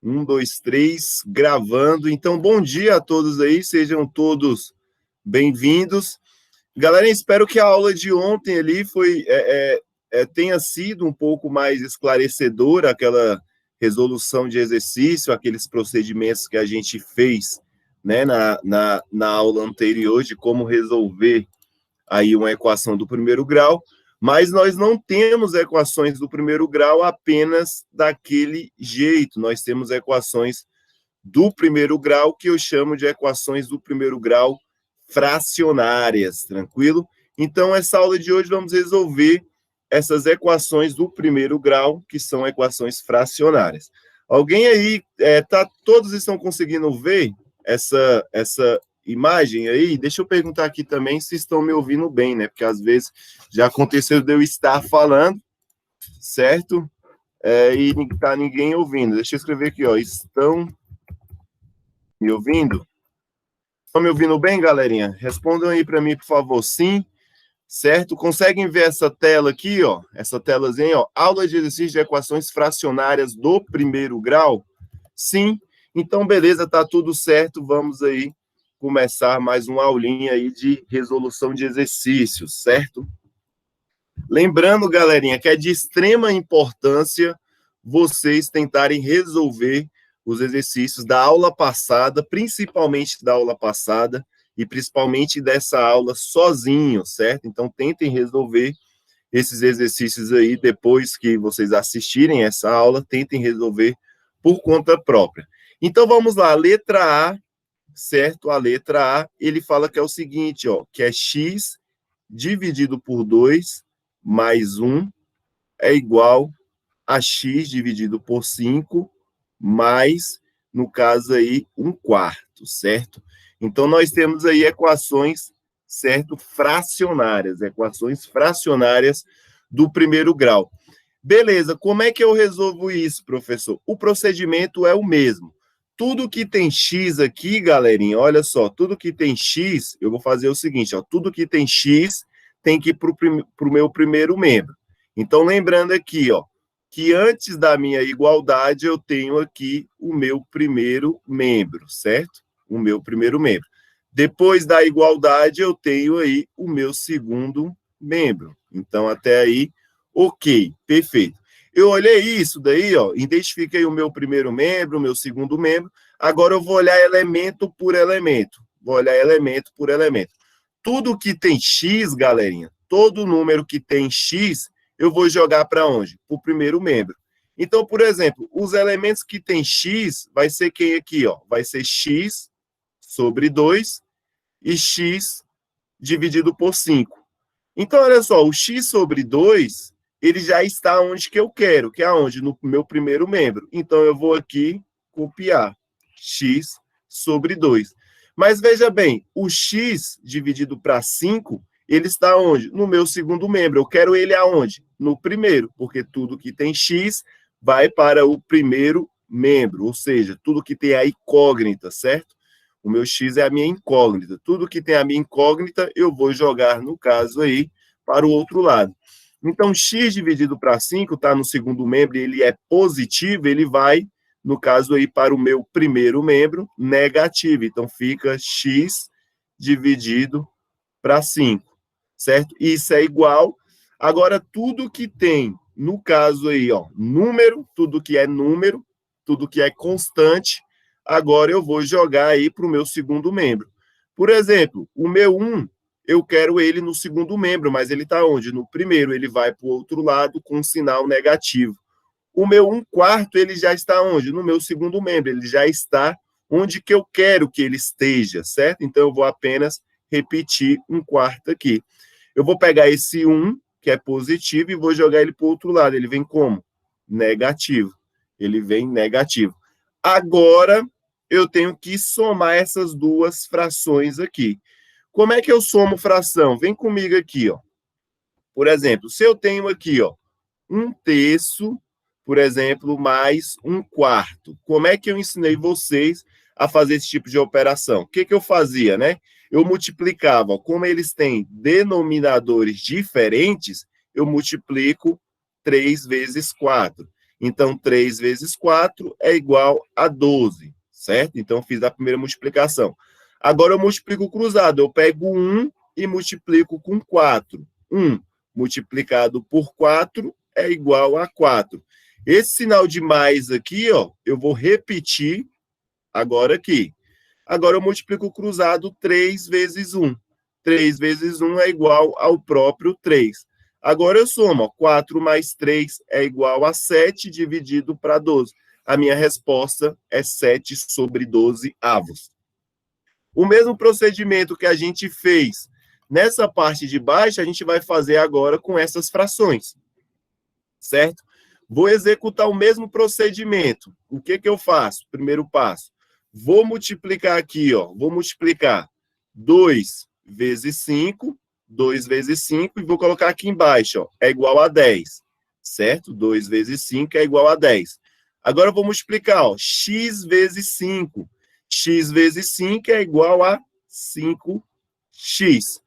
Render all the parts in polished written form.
Um, dois, três, gravando. Então, bom dia a todos aí, sejam todos bem-vindos. Galera, espero que a aula de ontem ali tenha sido um pouco mais esclarecedora, aquela resolução de exercício, aqueles procedimentos que a gente fez, né, na aula anterior de como resolver aí uma equação do primeiro grau, mas nós não temos equações do primeiro grau apenas daquele jeito, nós temos equações do primeiro grau que eu chamo de equações do primeiro grau fracionárias, tranquilo? Então, essa aula de hoje vamos resolver essas equações do primeiro grau, que são equações fracionárias. Alguém aí, todos estão conseguindo ver essa imagem aí? Deixa eu perguntar aqui também se estão me ouvindo bem, né? Porque às vezes já aconteceu de eu estar falando, certo? E tá ninguém ouvindo. Deixa eu escrever aqui, ó. Estão me ouvindo? Estão me ouvindo bem, galerinha? Respondam aí para mim, por favor, sim, certo? Conseguem ver essa tela aqui, ó? Essa telazinha, ó, aula de exercício de equações fracionárias do primeiro grau? Sim. Então, beleza, tá tudo certo. Vamos aí começar mais uma aulinha aí de resolução de exercícios, certo? Lembrando, galerinha, que é de extrema importância vocês tentarem resolver os exercícios da aula passada, principalmente da aula passada, e principalmente dessa aula sozinho, certo? Então, tentem resolver esses exercícios aí depois que vocês assistirem essa aula, tentem resolver por conta própria. Então, vamos lá, letra A, certo? A letra A, ele fala que é o seguinte, ó, que é x dividido por 2 mais 1 é igual a x dividido por 5 mais, no caso aí, 1/4, certo? Então, nós temos aí equações, certo? Equações fracionárias do primeiro grau. Beleza, como é que eu resolvo isso, professor? O procedimento é o mesmo. Tudo que tem x aqui, galerinha, olha só, tudo que tem x, eu vou fazer o seguinte, ó, tudo que tem x tem que ir para o meu primeiro membro. Então, lembrando aqui, ó, que antes da minha igualdade, eu tenho aqui o meu primeiro membro, certo? O meu primeiro membro. Depois da igualdade, eu tenho aí o meu segundo membro. Então, até aí, ok, perfeito. Eu olhei isso daí, ó, identifiquei o meu primeiro membro, o meu segundo membro. Agora eu vou olhar elemento por elemento. Vou olhar elemento por elemento. Tudo que tem x, galerinha, todo número que tem x, eu vou jogar para onde? Para o primeiro membro. Então, por exemplo, os elementos que tem x, vai ser quem aqui, ó? Vai ser x sobre 2 e x dividido por 5. Então, olha só, o x sobre 2, ele já está onde que eu quero, que é onde? No meu primeiro membro. Então, eu vou aqui copiar x sobre 2. Mas veja bem, o x dividido para 5, ele está onde? No meu segundo membro. Eu quero ele aonde? No primeiro, porque tudo que tem x vai para o primeiro membro, ou seja, tudo que tem a incógnita, certo? O meu x é a minha incógnita. Tudo que tem a minha incógnita, eu vou jogar, no caso aí, para o outro lado. Então, x dividido para 5 está no segundo membro e ele é positivo, ele vai, no caso aí, para o meu primeiro membro, negativo. Então, fica x dividido para 5, certo? Isso é igual. Agora, tudo que tem, no caso aí, ó, número, tudo que é número, tudo que é constante, agora eu vou jogar aí para o meu segundo membro. Por exemplo, o meu 1, eu quero ele no segundo membro, mas ele está onde? No primeiro, ele vai para o outro lado com um sinal negativo. O meu 1/4, ele já está onde? No meu segundo membro, ele já está onde que eu quero que ele esteja, certo? Então, eu vou apenas repetir 1/4 aqui. Eu vou pegar esse 1, que é positivo, e vou jogar ele para o outro lado. Ele vem como? Negativo. Ele vem negativo. Agora, eu tenho que somar essas duas frações aqui. Como é que eu somo fração? Vem comigo aqui, ó. Por exemplo, se eu tenho aqui, ó, 1/3, por exemplo, mais 1/4. Como é que eu ensinei vocês a fazer esse tipo de operação? O que que eu fazia, né? Eu multiplicava, ó, como eles têm denominadores diferentes, eu multiplico 3 vezes 4. Então, 3 vezes 4 é igual a 12, certo? Então, fiz a primeira multiplicação. Agora, eu multiplico cruzado. Eu pego 1 e multiplico com 4. 1 multiplicado por 4 é igual a 4. Esse sinal de mais aqui, ó, eu vou repetir agora aqui. Agora, eu multiplico cruzado 3 vezes 1. 3 vezes 1 é igual ao próprio 3. Agora eu somo, ó, 4 mais 3 é igual a 7 dividido para 12. A minha resposta é 7 sobre 12 avos. O mesmo procedimento que a gente fez nessa parte de baixo, a gente vai fazer agora com essas frações, certo? Vou executar o mesmo procedimento. O que que eu faço? Primeiro passo. Vou multiplicar aqui, ó. Vou multiplicar 2 vezes 5, 2 vezes 5, e vou colocar aqui embaixo, ó. É igual a 10, certo? 2 vezes 5 é igual a 10. Agora eu vou multiplicar, ó. X vezes 5. X vezes 5 é igual a 5x.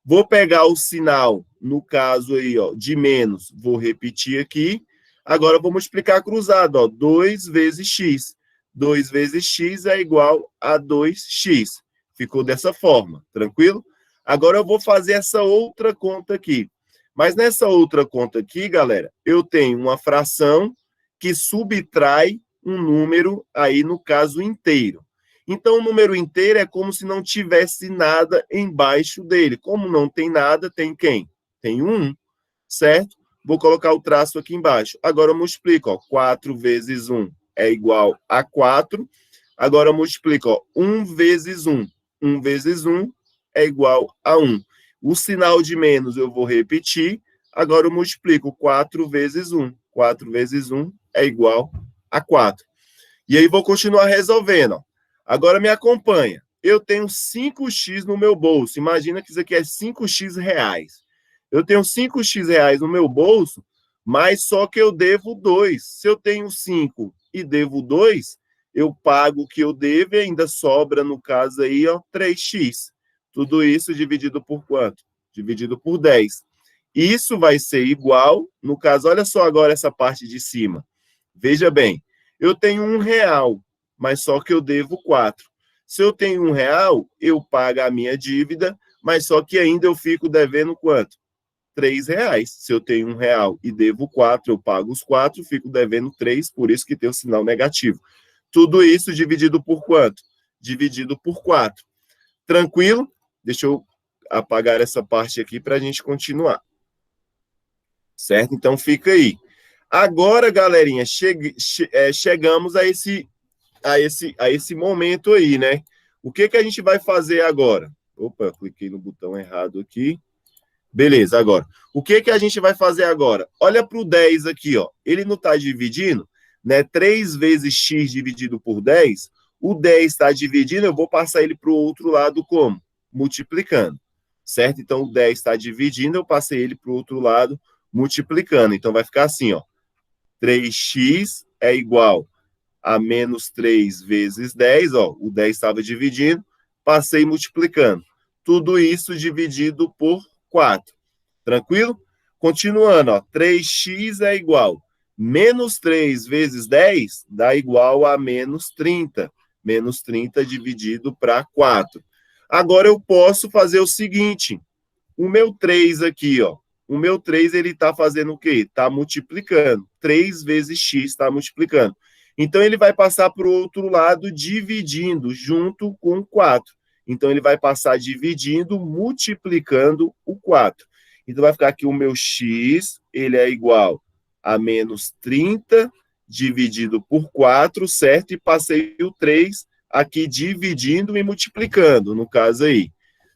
Vou pegar o sinal, no caso aí, ó, de menos. Vou repetir aqui. Agora, vou multiplicar cruzado, ó, 2 vezes x. 2 vezes x é igual a 2x. Ficou dessa forma, tranquilo? Agora, eu vou fazer essa outra conta aqui. Mas nessa outra conta aqui, galera, eu tenho uma fração que subtrai um número aí, no caso, inteiro. Então, o número inteiro é como se não tivesse nada embaixo dele. Como não tem nada, tem quem? Tem 1, certo? Vou colocar o traço aqui embaixo. Agora eu multiplico, ó, 4 vezes 1 é igual a 4. Agora eu multiplico, ó, 1 vezes 1. 1 vezes 1 é igual a 1. O sinal de menos eu vou repetir. Agora eu multiplico 4 vezes 1. 4 vezes 1 é igual a 4. E aí vou continuar resolvendo, ó. Agora me acompanha. Eu tenho 5x no meu bolso. Imagina que isso aqui é 5x reais. Eu tenho 5x reais no meu bolso, mas só que eu devo 2. Se eu tenho 5 e devo 2, eu pago o que eu devo e ainda sobra, no caso aí, ó, 3x. Tudo isso dividido por quanto? Dividido por 10. Isso vai ser igual, no caso, olha só agora essa parte de cima. Veja bem, eu tenho R$1, mas só que eu devo 4. Se eu tenho R$1, eu pago a minha dívida, mas só que ainda eu fico devendo quanto? R$3. Se eu tenho R$1 e devo 4, eu pago os 4, fico devendo 3, por isso que tem o sinal negativo. Tudo isso dividido por quanto? Dividido por 4. Tranquilo? Deixa eu apagar essa parte aqui para a gente continuar. Certo? Então fica aí. Agora, galerinha, chegamos a esse momento aí, né? O que que a gente vai fazer agora? Opa, eu cliquei no botão errado aqui. Beleza, agora. O que que a gente vai fazer agora? Olha para o 10 aqui, ó. Ele não está dividindo, né? 3 vezes x dividido por 10. O 10 está dividindo, eu vou passar ele para o outro lado como? Multiplicando, certo? Então, o 10 está dividindo, eu passei ele para o outro lado multiplicando. Então, vai ficar assim, ó. 3x é igual a menos 3 vezes 10, ó, o 10 estava dividindo, passei multiplicando. Tudo isso dividido por 4. Tranquilo? Continuando, ó, 3x é igual menos 3 vezes 10 dá igual a menos 30. Menos 30 dividido para 4. Agora eu posso fazer o seguinte, o meu 3 aqui, ó, o meu 3 ele está fazendo o quê? Está multiplicando. 3 vezes x está multiplicando. Então, ele vai passar para o outro lado dividindo junto com 4. Então, ele vai passar dividindo, multiplicando o 4. Então, vai ficar aqui o meu x, ele é igual a menos 30 dividido por 4, certo? E passei o 3 aqui dividindo e multiplicando, no caso aí.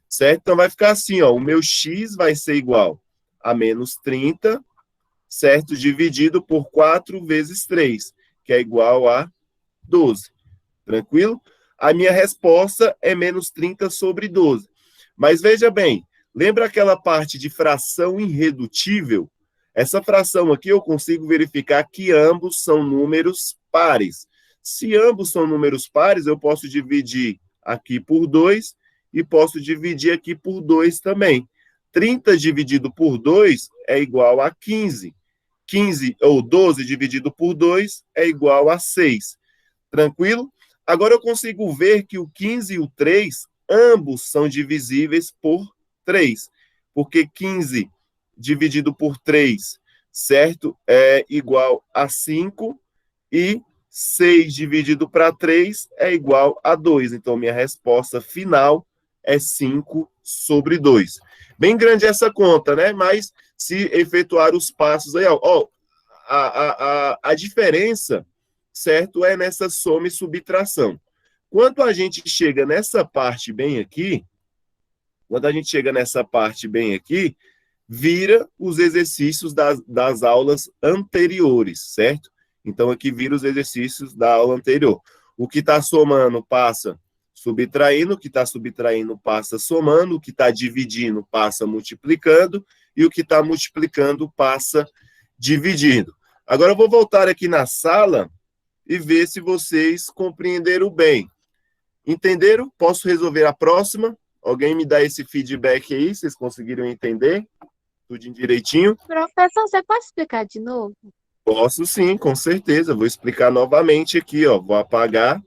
Certo? Então, vai ficar assim, ó, o meu x vai ser igual a menos 30, certo? Dividido por 4 vezes 3, que é igual a 12. Tranquilo? A minha resposta é menos 30 sobre 12. Mas veja bem, lembra aquela parte de fração irredutível? Essa fração aqui eu consigo verificar que ambos são números pares. Se ambos são números pares, eu posso dividir aqui por 2 e posso dividir aqui por 2 também. 30 dividido por 2 é igual a 15. 15 ou 12 dividido por 2 é igual a 6. Tranquilo? Agora eu consigo ver que o 15 e o 3, ambos são divisíveis por 3. Porque 15 dividido por 3, certo? É igual a 5 e 6 dividido para 3 é igual a 2. Então, minha resposta final é 5 sobre 2. Bem grande essa conta, né? Mas se efetuar os passos aí, ó, a diferença, certo, é nessa soma e subtração. Quando a gente chega nessa parte bem aqui, vira os exercícios das aulas anteriores, certo? Então, aqui vira os exercícios da aula anterior. O que está somando passa subtraindo, o que está subtraindo passa somando, o que está dividindo passa multiplicando, e o que está multiplicando passa dividindo. Agora, eu vou voltar aqui na sala e ver se vocês compreenderam bem. Entenderam? Posso resolver a próxima? Alguém me dá esse feedback aí, vocês conseguiram entender? Tudo direitinho? Professor, você pode explicar de novo? Posso sim, com certeza. Vou explicar novamente aqui, ó. Vou apagar,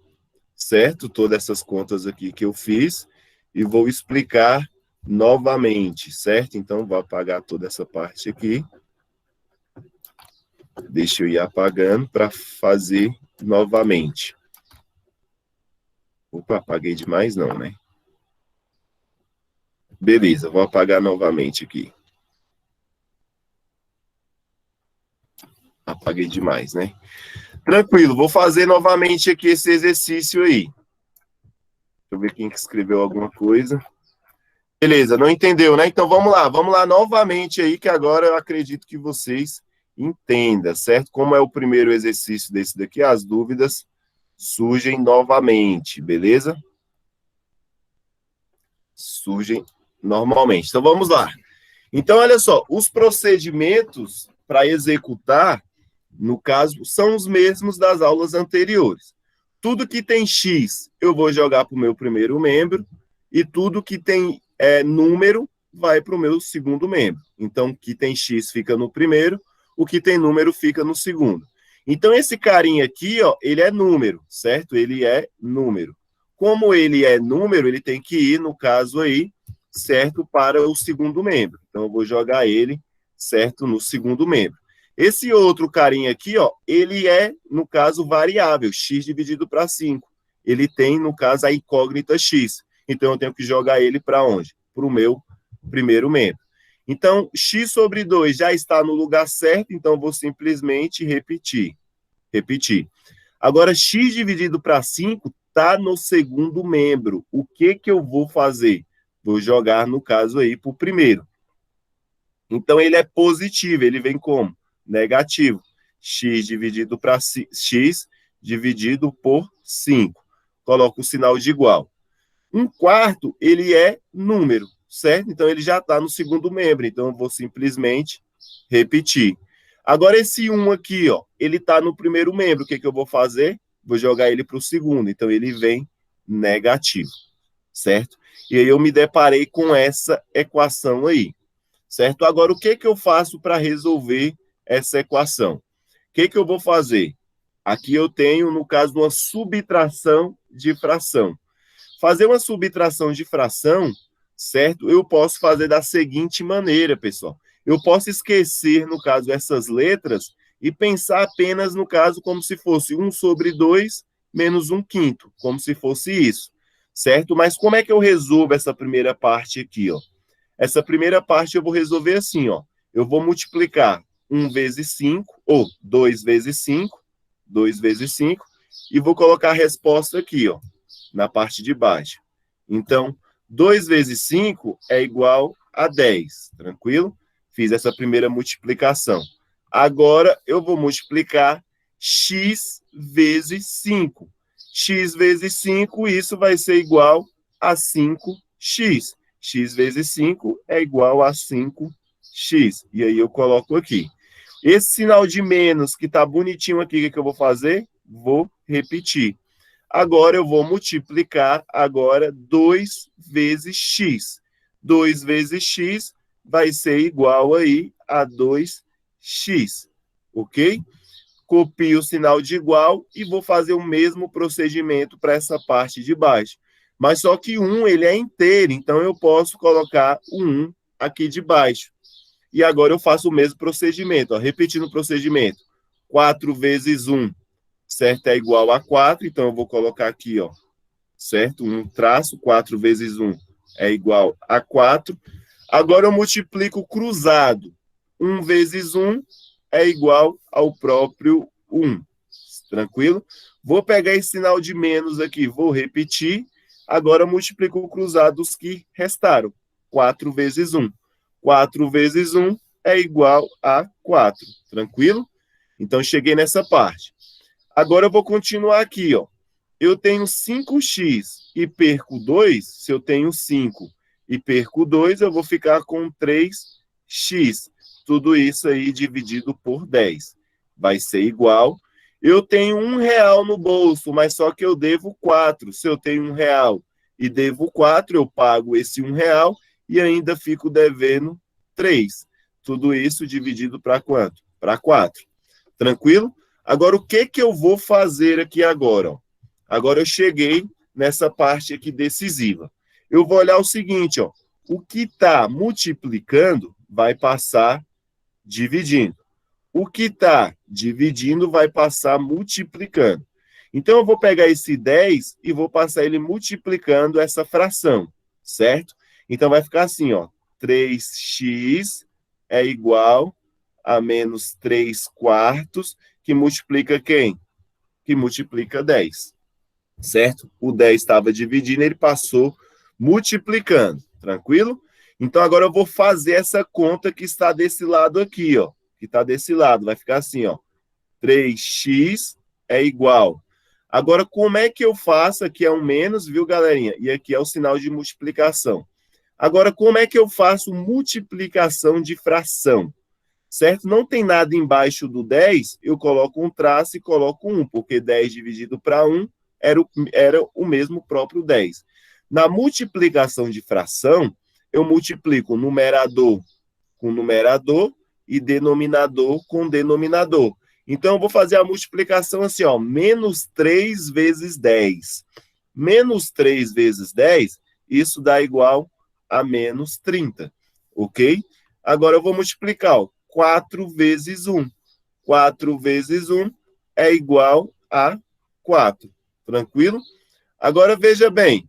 certo? Todas essas contas aqui que eu fiz e vou explicar novamente, certo? Então, vou apagar toda essa parte aqui. Deixa eu ir apagando para fazer novamente. Opa, apaguei demais não, né? Beleza, vou apagar novamente aqui. Apaguei demais, né? Tranquilo, vou fazer novamente aqui esse exercício aí. Deixa eu ver quem que escreveu alguma coisa. Beleza, não entendeu, né? Então vamos lá novamente aí, que agora eu acredito que vocês entendam, certo? Como é o primeiro exercício desse daqui, as dúvidas surgem novamente, beleza? Surgem normalmente. Então vamos lá. Então, olha só, os procedimentos para executar, no caso, são os mesmos das aulas anteriores. Tudo que tem X, eu vou jogar para o meu primeiro membro, e tudo que tem número vai para o meu segundo membro. Então, o que tem X fica no primeiro, o que tem número fica no segundo. Então, esse carinha aqui, ó, ele é número, certo? Ele é número. Como ele é número, ele tem que ir, no caso aí, certo, para o segundo membro. Então, eu vou jogar ele, certo, no segundo membro. Esse outro carinha aqui, ó, ele é, no caso, variável, x dividido para 5. Ele tem, no caso, a incógnita x. Então, eu tenho que jogar ele para onde? Para o meu primeiro membro. Então, x sobre 2 já está no lugar certo, então eu vou simplesmente repetir. Agora, x dividido para 5 está no segundo membro. O que eu vou fazer? Vou jogar, no caso aí, para o primeiro. Então, ele é positivo, ele vem como? Negativo. X dividido por 5. Coloco o sinal de igual. 1/4, ele é número, certo? Então, ele já está no segundo membro. Então, eu vou simplesmente repetir. Agora, esse 1 aqui, ó, ele está no primeiro membro. O que eu vou fazer? Vou jogar ele para o segundo. Então, ele vem negativo, certo? E aí, eu me deparei com essa equação aí, certo? Agora, o que eu faço para resolver essa equação? O que eu vou fazer? Aqui eu tenho, no caso, uma subtração de fração. Fazer uma subtração de fração, certo? Eu posso fazer da seguinte maneira, pessoal. Eu posso esquecer, no caso, essas letras e pensar apenas, no caso, como se fosse 1 sobre 2 menos 1/5, como se fosse isso, certo? Mas como é que eu resolvo essa primeira parte aqui, ó? Essa primeira parte eu vou resolver assim, ó. Eu vou multiplicar 1 vezes 5, ou 2 vezes 5, e vou colocar a resposta aqui, ó, na parte de baixo. Então, 2 vezes 5 é igual a 10, tranquilo? Fiz essa primeira multiplicação. Agora, eu vou multiplicar x vezes 5. X vezes 5, isso vai ser igual a 5x. X vezes 5 é igual a 5x. E aí eu coloco aqui. Esse sinal de menos que está bonitinho aqui, o que eu vou fazer? Vou repetir. Agora eu vou multiplicar agora 2 vezes x. 2 vezes x vai ser igual aí a 2x. ok? Copio o sinal de igual e vou fazer o mesmo procedimento para essa parte de baixo. Mas só que 1, ele é inteiro, então eu posso colocar o 1 aqui de baixo. E agora eu faço o mesmo procedimento, ó, repetindo o procedimento. 4 vezes 1, certo? É igual a 4, então eu vou colocar aqui, ó, certo? Um traço, 4 vezes 1 é igual a 4. Agora eu multiplico cruzado. 1 vezes 1 é igual ao próprio 1. Tranquilo? Vou pegar esse sinal de menos aqui, vou repetir. Agora eu multiplico o cruzado dos que restaram. 4 vezes 1. 4 vezes 1 é igual a 4. Tranquilo? Então, cheguei nessa parte. Agora eu vou continuar aqui, ó. Eu tenho 5x e perco 2. Se eu tenho 5 e perco 2, eu vou ficar com 3x. Tudo isso aí dividido por 10. Vai ser igual. Eu tenho R$1 no bolso, mas só que eu devo 4. Se eu tenho R$1 e devo 4, eu pago esse R$1 e ainda fico devendo 3. Tudo isso dividido para quanto? Para 4. Tranquilo? Agora, o que eu vou fazer aqui agora? Ó? Agora eu cheguei nessa parte aqui decisiva. Eu vou olhar o seguinte, ó. O que está multiplicando vai passar dividindo. O que está dividindo vai passar multiplicando. Então, eu vou pegar esse 10 e vou passar ele multiplicando essa fração, certo? Então, vai ficar assim, ó. 3x é igual a menos 3 quartos, que multiplica quem? Que multiplica 10, certo? O 10 estava dividindo, ele passou multiplicando, tranquilo? Então, agora eu vou fazer essa conta que está desse lado aqui, ó. Que está desse lado, vai ficar assim, ó. 3x é igual. Agora, como é que eu faço? Aqui é um menos, viu, galerinha? E aqui é o sinal de multiplicação. Agora, como é que eu faço multiplicação de fração? Certo? Não tem nada embaixo do 10, eu coloco um traço e coloco 1, porque 10 dividido para 1 era o mesmo próprio 10. Na multiplicação de fração, eu multiplico numerador com numerador e denominador com denominador. Então, eu vou fazer a multiplicação assim, ó, menos 3 vezes 10. Menos 3 vezes 10, isso dá igual a menos 30, ok? Agora, eu vou multiplicar, ó, 4 vezes 1. 4 vezes 1 é igual a 4. Tranquilo? Agora, veja bem.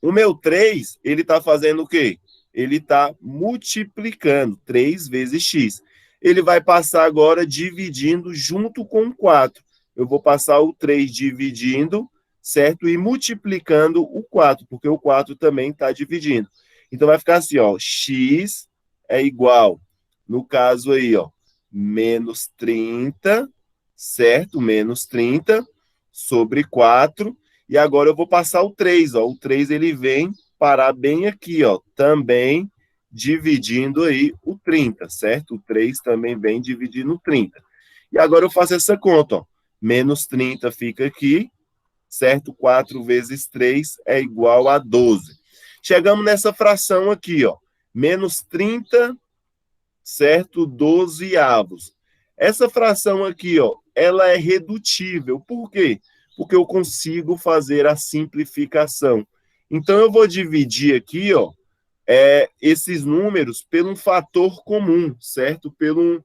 O meu 3, ele está fazendo o quê? Ele está multiplicando 3 vezes x. Ele vai passar agora dividindo junto com o 4. Eu vou passar o 3 dividindo, certo? E multiplicando o 4, porque o 4 também está dividindo. Então, vai ficar assim, ó, x é igual, no caso aí, ó, menos 30, certo? Menos 30 sobre 4. E agora eu vou passar o 3, ó. O 3, ele vem parar bem aqui, ó, também dividindo aí o 30, certo? O 3 também vem dividindo o 30. E agora eu faço essa conta, ó. Menos 30 fica aqui, certo? 4 vezes 3 é igual a 12. Chegamos nessa fração aqui, ó. Menos 30, certo? 12avos. Essa fração aqui, ó, ela é redutível. Por quê? Porque eu consigo fazer a simplificação. Então, eu vou dividir aqui, ó, esses números pelo um fator comum, certo? Pelo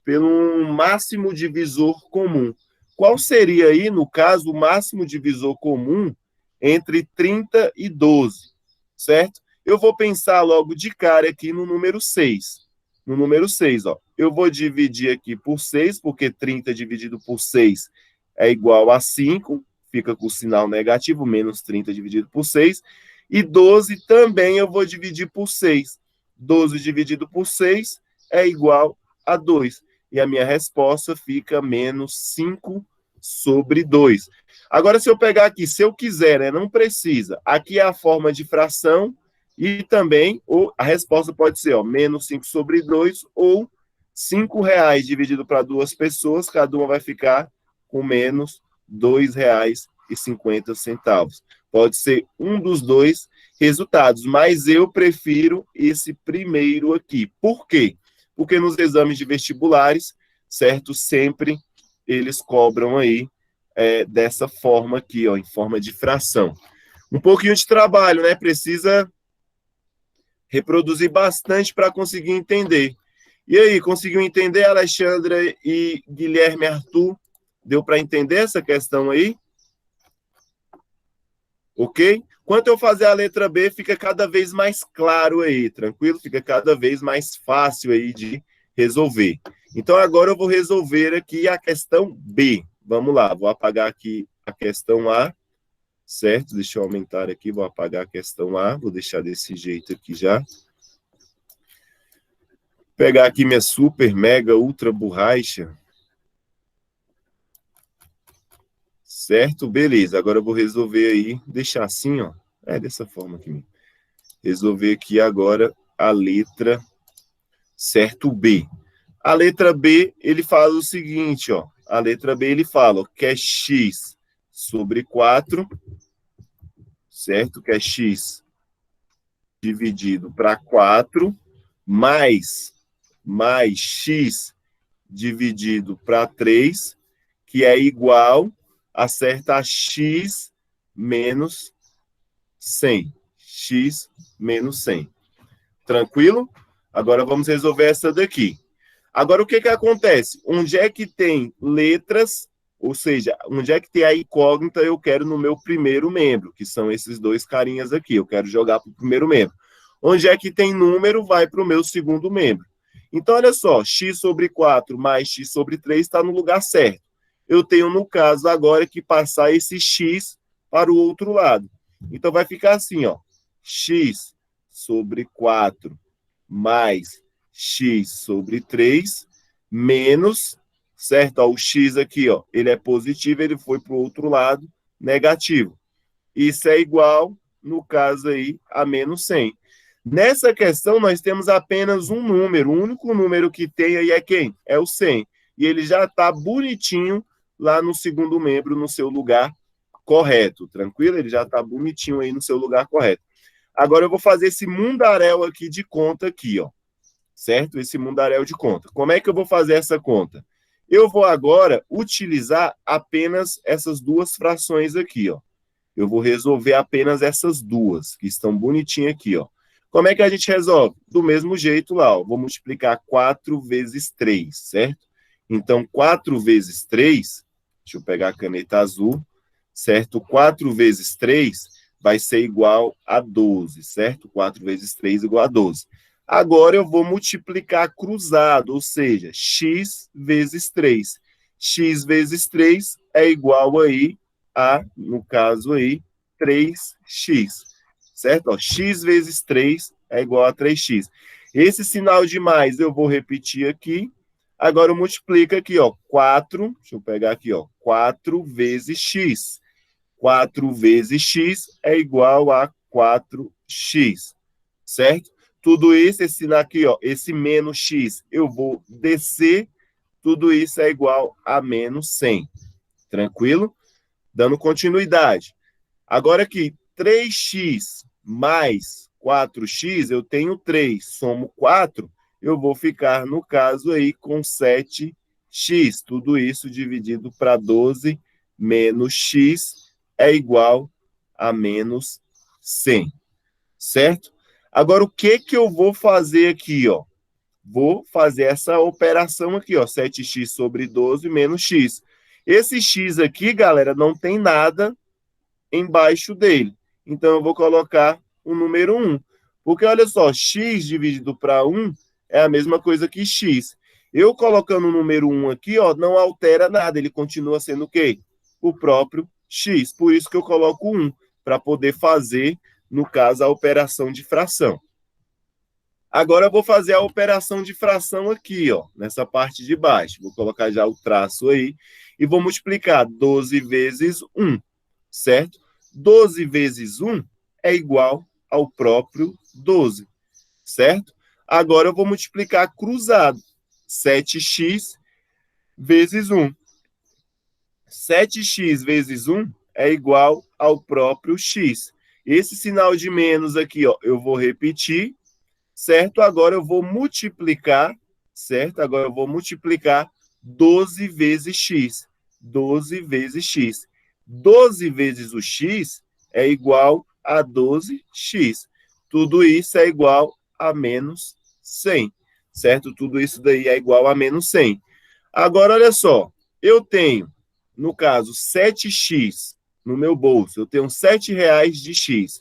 um máximo divisor comum. Qual seria aí, no caso, o máximo divisor comum entre 30 e 12, certo? Eu vou pensar logo de cara aqui no número 6. No número 6, ó, eu vou dividir aqui por 6, porque 30 dividido por 6 é igual a 5, fica com o sinal negativo, menos 30 dividido por 6. E 12 também eu vou dividir por 6. 12 dividido por 6 é igual a 2. E a minha resposta fica menos 5 sobre 2. Agora, se eu pegar aqui, se eu quiser, né, não precisa. Aqui é a forma de fração e também a resposta pode ser, ó, menos 5 sobre 2 ou R$5 dividido para duas pessoas, cada uma vai ficar com menos R$2,50. Pode ser um dos dois resultados, mas eu prefiro esse primeiro aqui. Por quê? Porque nos exames de vestibulares certo? Sempre eles cobram aí dessa forma aqui, ó, em forma de fração. Um pouquinho de trabalho, né? Precisa reproduzir bastante para conseguir entender. E aí, conseguiu entender, Alexandra e Guilherme Arthur? Deu para entender essa questão aí? Ok? Quando eu fazer a letra B, fica cada vez mais claro aí, tranquilo? Fica cada vez mais fácil aí de resolver. Então, agora eu vou resolver aqui a questão B. Vamos lá, vou apagar aqui a questão A, certo? Deixa eu aumentar aqui, vou apagar a questão A, vou deixar desse jeito aqui já. Pegar aqui minha super, mega, ultra borracha. Certo? Beleza. Agora eu vou resolver aí, deixar assim, ó. Dessa forma aqui. Resolver aqui agora a letra, certo, B. A letra B, ele fala o seguinte, ó. A letra B, ele fala, ó, que é x sobre 4, certo? Que é x dividido para 4, mais x dividido para 3, que é igual a certa x menos 100. X menos 100. Tranquilo? Agora vamos resolver essa daqui. Agora, o que acontece? Onde é que tem letras, ou seja, onde é que tem a incógnita, eu quero no meu primeiro membro, que são esses dois carinhas aqui. Eu quero jogar para o primeiro membro. Onde é que tem número, vai para o meu segundo membro. Então, olha só, x sobre 4 mais x sobre 3 está no lugar certo. Eu tenho, no caso, agora que passar esse x para o outro lado. Então, vai ficar assim, ó, x sobre 4 mais x sobre 3 menos, certo? Ó, o x aqui, ó, ele é positivo, ele foi para o outro lado, negativo. Isso é igual, no caso aí, a menos 100. Nessa questão, nós temos apenas um número. O único número que tem aí é quem? É o 100. E ele já está bonitinho lá no segundo membro, no seu lugar correto. Tranquilo? Ele já está bonitinho aí no seu lugar correto. Agora eu vou fazer esse mundaréu aqui de conta aqui, ó. Certo? Esse mundaréu de conta. Como é que eu vou fazer essa conta? Eu vou agora utilizar apenas essas duas frações aqui, ó. Eu vou resolver apenas essas duas, que estão bonitinhas aqui, ó. Como é que a gente resolve? Do mesmo jeito lá, ó. Vou multiplicar 4 vezes 3, certo? Então, 4 vezes 3, deixa eu pegar a caneta azul, certo? 4 vezes 3 vai ser igual a 12, certo? 4 vezes 3 igual a 12. Agora eu vou multiplicar cruzado, ou seja, x vezes 3. X vezes 3 é igual aí a, no caso aí, 3x. Certo? Ó, x vezes 3 é igual a 3x. Esse sinal de mais eu vou repetir aqui. Agora eu multiplico aqui, ó, 4, deixa eu pegar aqui, ó, 4 vezes x. 4 vezes x é igual a 4x, certo? Tudo isso, esse sinal aqui, ó, esse menos x, eu vou descer, tudo isso é igual a menos 100. Tranquilo? Dando continuidade. Agora aqui, 3x mais 4x, eu tenho 3, somo 4, eu vou ficar, no caso aí, com 7x. Tudo isso dividido para 12 menos x é igual a menos 100. Certo? Agora, o que eu vou fazer aqui, ó? Vou fazer essa operação aqui, ó, 7x sobre 12 menos x. Esse x aqui, galera, não tem nada embaixo dele. Então, eu vou colocar o número 1. Porque, olha só, x dividido para 1 é a mesma coisa que x. Eu colocando o número 1 aqui, ó, não altera nada. Ele continua sendo o quê? O próprio x. Por isso que eu coloco 1, para poder fazer, no caso, a operação de fração. Agora eu vou fazer a operação de fração aqui, ó, nessa parte de baixo. Vou colocar já o traço aí e vou multiplicar 12 vezes 1, certo? 12 vezes 1 é igual ao próprio 12, certo? Agora eu vou multiplicar cruzado. 7x vezes 1. 7x vezes 1 é igual ao próprio x. Esse sinal de menos aqui, ó, eu vou repetir, certo? Agora eu vou multiplicar, certo? Agora eu vou multiplicar 12 vezes x. 12 vezes x. 12 vezes o x é igual a 12x. Tudo isso é igual a menos 100, certo? Tudo isso daí é igual a menos 100. Agora, olha só, eu tenho, no caso, 7x no meu bolso, eu tenho R$7 de x,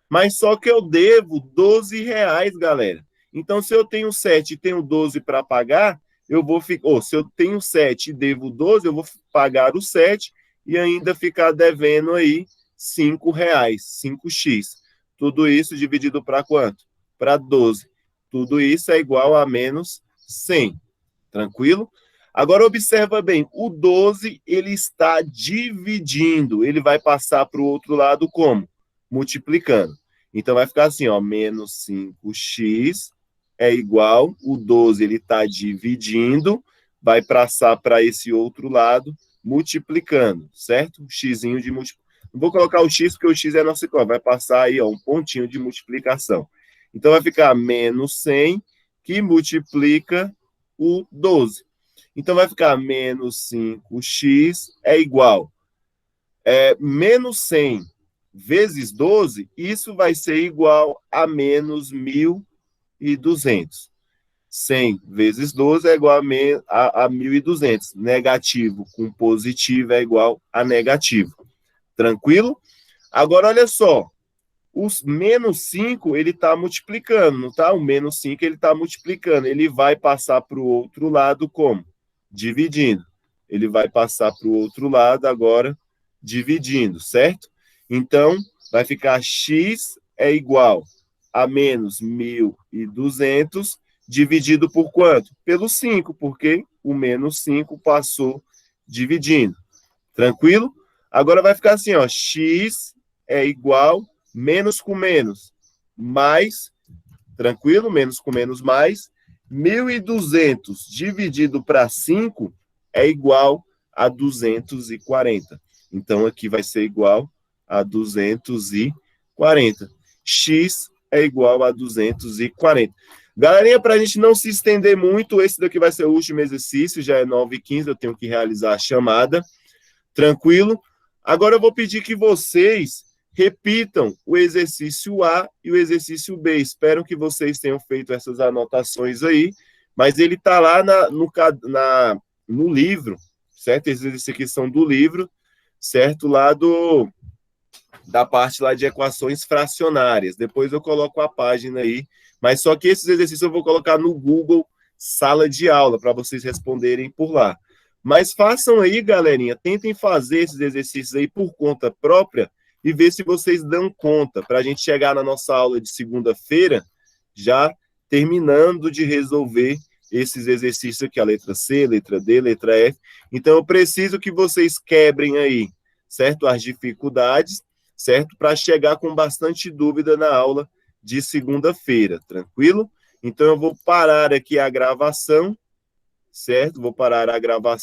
mas só que eu devo R$12, galera. Então, se eu tenho 7 e tenho 12 para pagar, eu vou ficar, ou se eu tenho 7 e devo 12, eu vou pagar o 7 e ainda ficar devendo aí R$5, 5x. Tudo isso dividido para quanto? Para 12. Tudo isso é igual a menos 100. Tranquilo? Agora observa bem, o 12 ele está dividindo, ele vai passar para o outro lado como? Multiplicando. Então vai ficar assim, ó, menos 5x é igual, o 12 ele está dividindo, vai passar para esse outro lado, multiplicando, certo? O xzinho de multiplicação. Não vou colocar o x, porque o x é nosso igual, vai passar aí, ó, um pontinho de multiplicação. Então vai ficar menos 100, que multiplica o 12. Então vai ficar menos 5x é igual menos 100 vezes 12, isso vai ser igual a menos 1.200. 100 vezes 12 é igual a 1.200. Negativo com positivo é igual a negativo. Tranquilo? Agora, olha só. Os menos 5, ele está multiplicando, não está? O menos 5, ele está multiplicando. Ele vai passar para o outro lado como? Dividindo. Ele vai passar para o outro lado agora, dividindo, certo? Então, vai ficar x é igual a menos 1.200 dividido por quanto? Pelo 5, porque o menos 5 passou dividindo. Tranquilo? Agora vai ficar assim, ó, x é igual menos com menos, mais, tranquilo? Menos com menos, mais. 1.200 dividido para 5 é igual a 240. Então, aqui vai ser igual a 240. X é igual a 240. Galerinha, para a gente não se estender muito, esse daqui vai ser o último exercício, já é 9h15, eu tenho que realizar a chamada. Tranquilo? Agora eu vou pedir que vocês repitam o exercício A e o exercício B. Espero que vocês tenham feito essas anotações aí, mas ele está lá no livro, certo? Esses exercícios aqui são do livro, certo? Lá da parte lá de equações fracionárias. Depois eu coloco a página aí, mas só que esses exercícios eu vou colocar no Google Sala de Aula, para vocês responderem por lá. Mas façam aí, galerinha, tentem fazer esses exercícios aí por conta própria, e ver se vocês dão conta, para a gente chegar na nossa aula de segunda-feira, já terminando de resolver esses exercícios aqui, a letra C, letra D, letra F. Então, eu preciso que vocês quebrem aí, certo? As dificuldades, certo? Para chegar com bastante dúvida na aula de segunda-feira, tranquilo? Então, eu vou parar aqui a gravação, certo? Vou parar a gravação.